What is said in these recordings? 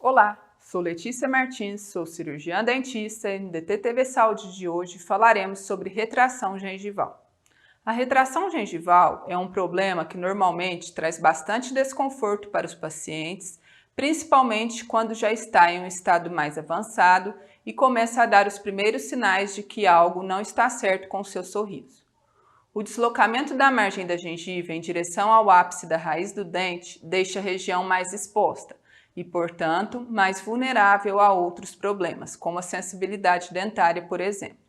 Olá, sou Letícia Martins, sou cirurgiã dentista e no DTTV Saúde de hoje falaremos sobre retração gengival. A retração gengival é um problema que normalmente traz bastante desconforto para os pacientes, principalmente quando já está em um estado mais avançado e começa a dar os primeiros sinais de que algo não está certo com o seu sorriso. O deslocamento da margem da gengiva em direção ao ápice da raiz do dente deixa a região mais exposta e, portanto, mais vulnerável a outros problemas, como a sensibilidade dentária, por exemplo.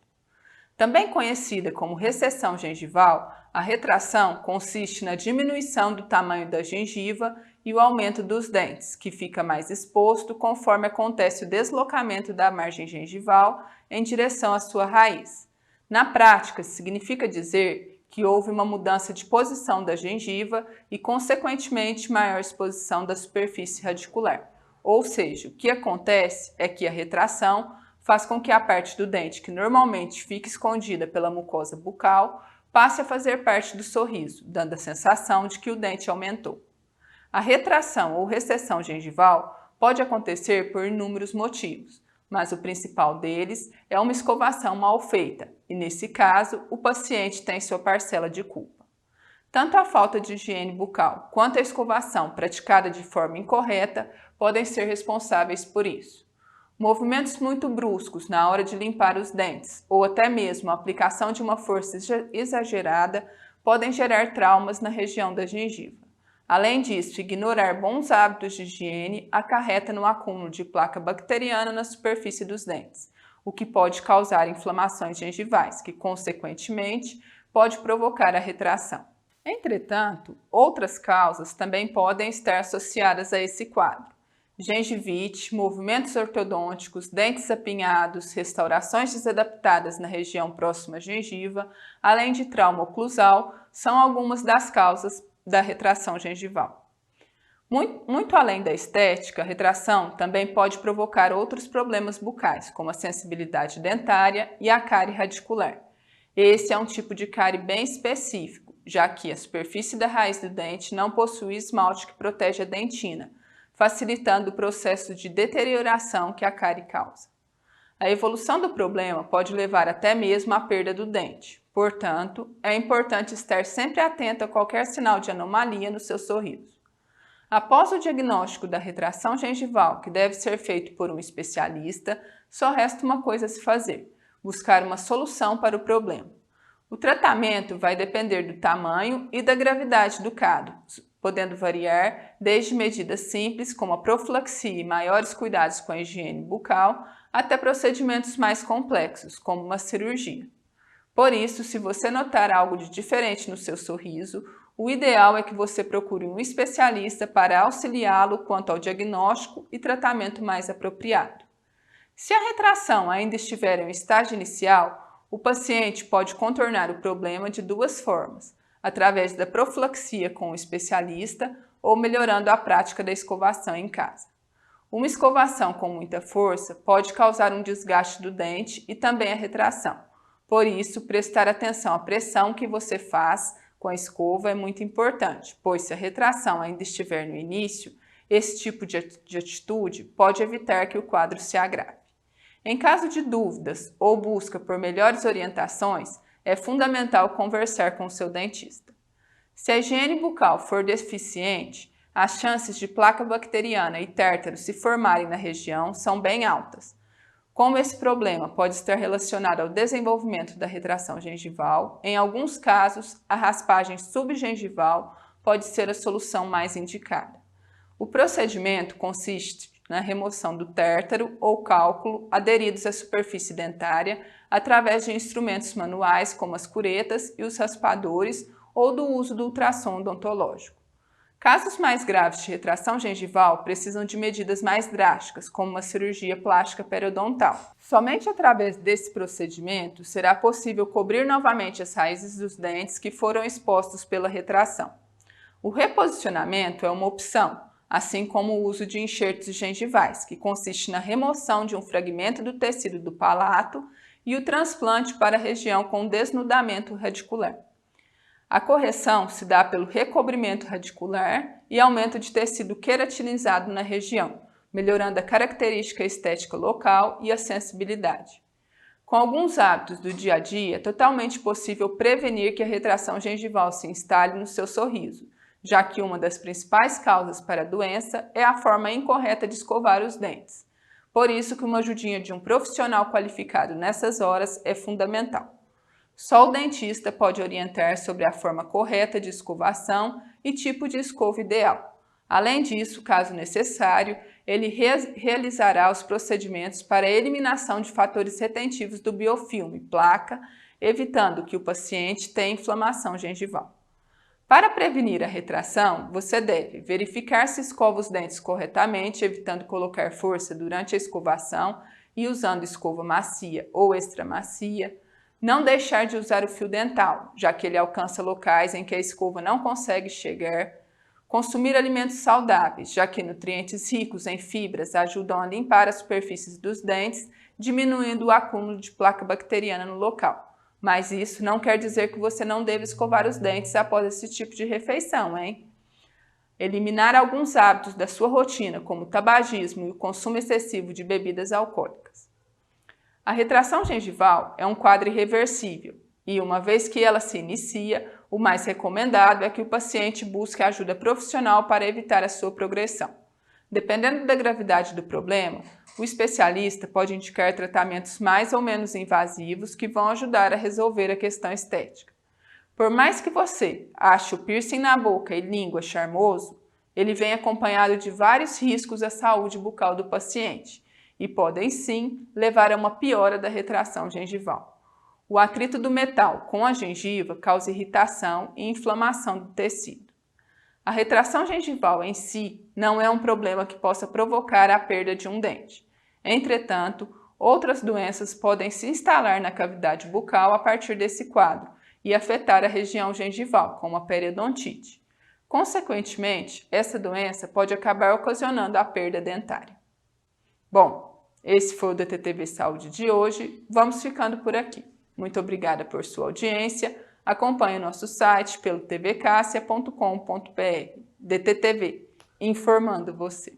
Também conhecida como recessão gengival, a retração consiste na diminuição do tamanho da gengiva e o aumento dos dentes, que fica mais exposto conforme acontece o deslocamento da margem gengival em direção à sua raiz. Na prática, significa dizer que houve uma mudança de posição da gengiva e, consequentemente, maior exposição da superfície radicular. Ou seja, o que acontece é que a retração faz com que a parte do dente que normalmente fica escondida pela mucosa bucal passe a fazer parte do sorriso, dando a sensação de que o dente aumentou. A retração ou recessão gengival pode acontecer por inúmeros motivos, mas o principal deles é uma escovação mal feita, e nesse caso, o paciente tem sua parcela de culpa. Tanto a falta de higiene bucal quanto a escovação praticada de forma incorreta podem ser responsáveis por isso. Movimentos muito bruscos na hora de limpar os dentes, ou até mesmo a aplicação de uma força exagerada, podem gerar traumas na região da gengiva. Além disso, ignorar bons hábitos de higiene acarreta no acúmulo de placa bacteriana na superfície dos dentes, o que pode causar inflamações gengivais, que, consequentemente, pode provocar a retração. Entretanto, outras causas também podem estar associadas a esse quadro. Gengivite, movimentos ortodônticos, dentes apinhados, restaurações desadaptadas na região próxima à gengiva, além de trauma oclusal, são algumas das causas da retração gengival. Muito além da estética, a retração também pode provocar outros problemas bucais, como a sensibilidade dentária e a cárie radicular. Esse é um tipo de cárie bem específico, já que a superfície da raiz do dente não possui esmalte que protege a dentina, facilitando o processo de deterioração que a cárie causa. A evolução do problema pode levar até mesmo à perda do dente. Portanto, é importante estar sempre atento a qualquer sinal de anomalia no seu sorriso. Após o diagnóstico da retração gengival, que deve ser feito por um especialista, só resta uma coisa a se fazer: buscar uma solução para o problema. O tratamento vai depender do tamanho e da gravidade do caso, podendo variar desde medidas simples, como a profilaxia e maiores cuidados com a higiene bucal, até procedimentos mais complexos, como uma cirurgia. Por isso, se você notar algo de diferente no seu sorriso, o ideal é que você procure um especialista para auxiliá-lo quanto ao diagnóstico e tratamento mais apropriado. Se a retração ainda estiver em estágio inicial, o paciente pode contornar o problema de duas formas: através da profilaxia com o especialista ou melhorando a prática da escovação em casa. Uma escovação com muita força pode causar um desgaste do dente e também a retração. Por isso, prestar atenção à pressão que você faz com a escova é muito importante, pois se a retração ainda estiver no início, esse tipo de atitude pode evitar que o quadro se agrave. Em caso de dúvidas ou busca por melhores orientações, é fundamental conversar com o seu dentista. Se a higiene bucal for deficiente, as chances de placa bacteriana e tértaro se formarem na região são bem altas. Como esse problema pode estar relacionado ao desenvolvimento da retração gengival, em alguns casos, a raspagem subgengival pode ser a solução mais indicada. O procedimento consiste na remoção do tértaro ou cálculo aderidos à superfície dentária através de instrumentos manuais como as curetas e os raspadores ou do uso do ultrassom odontológico. Casos mais graves de retração gengival precisam de medidas mais drásticas, como uma cirurgia plástica periodontal. Somente através desse procedimento será possível cobrir novamente as raízes dos dentes que foram expostos pela retração. O reposicionamento é uma opção, assim como o uso de enxertos gengivais, que consiste na remoção de um fragmento do tecido do palato e o transplante para a região com desnudamento radicular. A correção se dá pelo recobrimento radicular e aumento de tecido queratinizado na região, melhorando a característica estética local e a sensibilidade. Com alguns hábitos do dia a dia, é totalmente possível prevenir que a retração gengival se instale no seu sorriso, já que uma das principais causas para a doença é a forma incorreta de escovar os dentes. Por isso que uma ajudinha de um profissional qualificado nessas horas é fundamental. Só o dentista pode orientar sobre a forma correta de escovação e tipo de escova ideal. Além disso, caso necessário, ele realizará os procedimentos para a eliminação de fatores retentivos do biofilme, placa, evitando que o paciente tenha inflamação gengival. Para prevenir a retração, você deve verificar se escova os dentes corretamente, evitando colocar força durante a escovação e usando escova macia ou extra macia. Não deixar de usar o fio dental, já que ele alcança locais em que a escova não consegue chegar. Consumir alimentos saudáveis, já que nutrientes ricos em fibras ajudam a limpar as superfícies dos dentes, diminuindo o acúmulo de placa bacteriana no local. Mas isso não quer dizer que você não deve escovar os dentes após esse tipo de refeição, hein? Eliminar alguns hábitos da sua rotina, como o tabagismo e o consumo excessivo de bebidas alcoólicas. A retração gengival é um quadro irreversível e, uma vez que ela se inicia, o mais recomendado é que o paciente busque ajuda profissional para evitar a sua progressão. Dependendo da gravidade do problema, o especialista pode indicar tratamentos mais ou menos invasivos que vão ajudar a resolver a questão estética. Por mais que você ache o piercing na boca e língua charmoso, ele vem acompanhado de vários riscos à saúde bucal do paciente e podem sim levar a uma piora da retração gengival. O atrito do metal com a gengiva causa irritação e inflamação do tecido. A retração gengival em si não é um problema que possa provocar a perda de um dente. Entretanto, outras doenças podem se instalar na cavidade bucal a partir desse quadro e afetar a região gengival, como a periodontite. Consequentemente, essa doença pode acabar ocasionando a perda dentária. Bom, esse foi o DTTV Saúde de hoje. Vamos ficando por aqui. Muito obrigada por sua audiência. Acompanhe nosso site pelo tvcassia.com.br. DTTV, informando você.